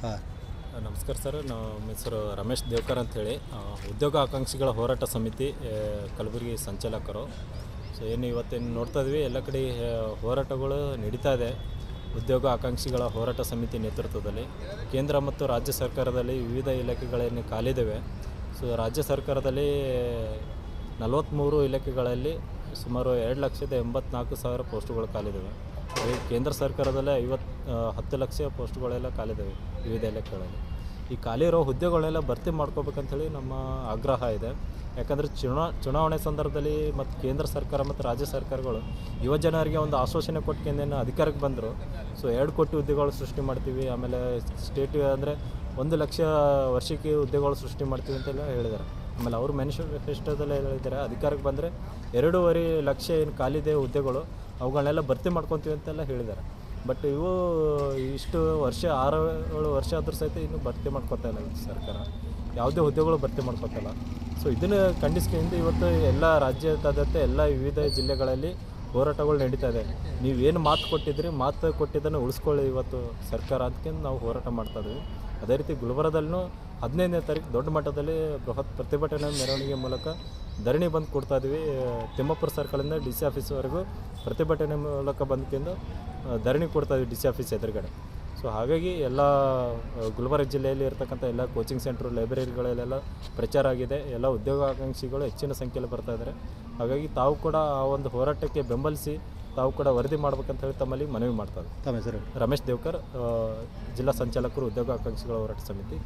ಹಾಂ. ನಮಸ್ಕಾರ ಸರ್. ನಮ್ಮ ಹೆಸರು ರಮೇಶ್ ದೇವ್ಕರ್ ಅಂಥೇಳಿ, ಉದ್ಯೋಗ ಆಕಾಂಕ್ಷಿಗಳ ಹೋರಾಟ ಸಮಿತಿ ಕಲಬುರಗಿ ಸಂಚಾಲಕರು. ಸೊ ಏನು ಇವತ್ತೇನು ನೋಡ್ತಾ ಇದ್ವಿ, ಎಲ್ಲ ಕಡೆ ಹೋರಾಟಗಳು ನಡೀತಾ ಇದೆ. ಉದ್ಯೋಗ ಆಕಾಂಕ್ಷಿಗಳ ಹೋರಾಟ ಸಮಿತಿ ನೇತೃತ್ವದಲ್ಲಿ ಕೇಂದ್ರ ಮತ್ತು ರಾಜ್ಯ ಸರ್ಕಾರದಲ್ಲಿ ವಿವಿಧ ಇಲಾಖೆಗಳೇನು ಖಾಲಿದ್ದಾವೆ. ಸೊ ರಾಜ್ಯ ಸರ್ಕಾರದಲ್ಲಿ 43 ಇಲಾಖೆಗಳಲ್ಲಿ ಸುಮಾರು 2,84,000 ಪೋಸ್ಟುಗಳು ಖಾಲಿದ್ದಾವೆ. ಕೇಂದ್ರ ಸರ್ಕಾರದಲ್ಲೇ 10 ಲಕ್ಷ ಪೋಸ್ಟ್ಗಳೆಲ್ಲ ಖಾಲಿದ್ದಾವೆ ವಿವಿಧ ಇಲಾಖೆಗಳಲ್ಲಿ. ಈ ಖಾಲಿ ಇರೋ ಹುದ್ದೆಗಳನ್ನೆಲ್ಲ ಭರ್ತಿ ಮಾಡ್ಕೋಬೇಕಂಥೇಳಿ ನಮ್ಮ ಆಗ್ರಹ ಇದೆ. ಯಾಕಂದರೆ ಚುನಾವಣೆ ಸಂದರ್ಭದಲ್ಲಿ ಮತ್ತು ಕೇಂದ್ರ ಸರ್ಕಾರ ಮತ್ತು ರಾಜ್ಯ ಸರ್ಕಾರಗಳು ಯುವಜನರಿಗೆ ಒಂದು ಆಶ್ವಾಸನೆ ಕೊಟ್ಕೊಂಡೇನು ಅಧಿಕಾರಕ್ಕೆ ಬಂದರು. ಸೊ 2 ಕೋಟಿ ಹುದ್ದೆಗಳು ಸೃಷ್ಟಿ ಮಾಡ್ತೀವಿ, ಆಮೇಲೆ ಸ್ಟೇಟ್ ಅಂದರೆ 1 ಲಕ್ಷ ವರ್ಷಕ್ಕೆ ಹುದ್ದೆಗಳು ಸೃಷ್ಟಿ ಮಾಡ್ತೀವಿ ಅಂತೆಲ್ಲ ಹೇಳಿದ್ದಾರೆ. ಆಮೇಲೆ ಅವರು ಮ್ಯಾನಿಫೆಸ್ಟೋದಲ್ಲೇ ಹೇಳಿದ್ದಾರೆ, ಅಧಿಕಾರಕ್ಕೆ ಬಂದರೆ 2.5 ಲಕ್ಷ ಏನು ಖಾಲಿದೆ ಹುದ್ದೆಗಳು ಅವುಗಳನ್ನೆಲ್ಲ ಭರ್ತಿ ಮಾಡ್ಕೊತೀವಿ ಅಂತೆಲ್ಲ ಹೇಳಿದ್ದಾರೆ. ಬಟ್ ಇವು ಇಷ್ಟು ವರ್ಷ 6-7 ವರ್ಷ ಆದರೂ ಸಹಿತ ಇನ್ನೂ ಭರ್ತಿ ಮಾಡ್ಕೊತಾ ಇಲ್ಲ ಸರ್ಕಾರ, ಯಾವುದೇ ಹುದ್ದೆಗಳು ಭರ್ತಿ ಮಾಡ್ಕೊತಾಯಿಲ್ಲ. ಸೊ ಇದನ್ನು ಖಂಡಿಸ್ಕೊಂಡು ಇವತ್ತು ಎಲ್ಲ ರಾಜ್ಯದಾದ್ಯಂತ ಎಲ್ಲ ವಿವಿಧ ಜಿಲ್ಲೆಗಳಲ್ಲಿ ಹೋರಾಟಗಳು ನಡೀತಾ ಇದೆ. ನೀವೇನು ಮಾತು ಕೊಟ್ಟಿದ್ರಿ, ಮಾತು ಕೊಟ್ಟಿದ್ದನ್ನು ಉಳಿಸ್ಕೊಳ್ಳಿ ಇವತ್ತು ಸರ್ಕಾರ ಅಂದ್ಕೊಂಡು ನಾವು ಹೋರಾಟ ಮಾಡ್ತಾಯಿದ್ವಿ. ಅದೇ ರೀತಿ ಗುಲ್ಬರ್ಗದಲ್ಲೂ 15ನೇ ತಾರೀಕು ದೊಡ್ಡ ಮಟ್ಟದಲ್ಲಿ ಬೃಹತ್ ಪ್ರತಿಭಟನೆ ಮೆರವಣಿಗೆ ಮೂಲಕ ಧರಣಿ ಬಂದು ಕೊಡ್ತಾಯಿದ್ವಿ. ತಿಮ್ಮಾಪುರ ಸರ್ಕಲಿಂದ DC ಆಫೀಸ್ವರೆಗೂ ಪ್ರತಿಭಟನೆ ಮೂಲಕ ಬಂದ್ಕೊಂಡು ಧರಣಿ ಕೊಡ್ತಾಯಿದ್ವಿ DC ಆಫೀಸ್ ಎದುರುಗಡೆ. ಸೊ ಹಾಗಾಗಿ ಎಲ್ಲ ಗುಲ್ಬರ್ಗ ಜಿಲ್ಲೆಯಲ್ಲಿ ಇರ್ತಕ್ಕಂಥ ಎಲ್ಲ ಕೋಚಿಂಗ್ ಸೆಂಟ್ರು, ಲೈಬ್ರರಿಗಳಲ್ಲೆಲ್ಲ ಪ್ರಚಾರ ಆಗಿದೆ. ಎಲ್ಲ ಉದ್ಯೋಗಾಕಾಂಕ್ಷಿಗಳು ಹೆಚ್ಚಿನ ಸಂಖ್ಯೆಯಲ್ಲಿ ಬರ್ತಾಯಿದ್ದಾರೆ. ಹಾಗಾಗಿ ತಾವು ಕೂಡ ಆ ಒಂದು ಹೋರಾಟಕ್ಕೆ ಬೆಂಬಲಿಸಿ ತಾವು ಕೂಡ ವರದಿ ಮಾಡ್ಬೇಕಂತ ಹೇಳಿ ತಮ್ಮಲ್ಲಿ ಮನವಿ ಮಾಡ್ತಾರೆ. ತಮ್ಮ ಹೆಸರು? ರಮೇಶ್ ದೇವ್ಕರ್, ಜಿಲ್ಲಾ ಸಂಚಾಲಕರು, ಉದ್ಯೋಗಾಕಾಂಕ್ಷಿಗಳ ಹೋರಾಟ ಸಮಿತಿ.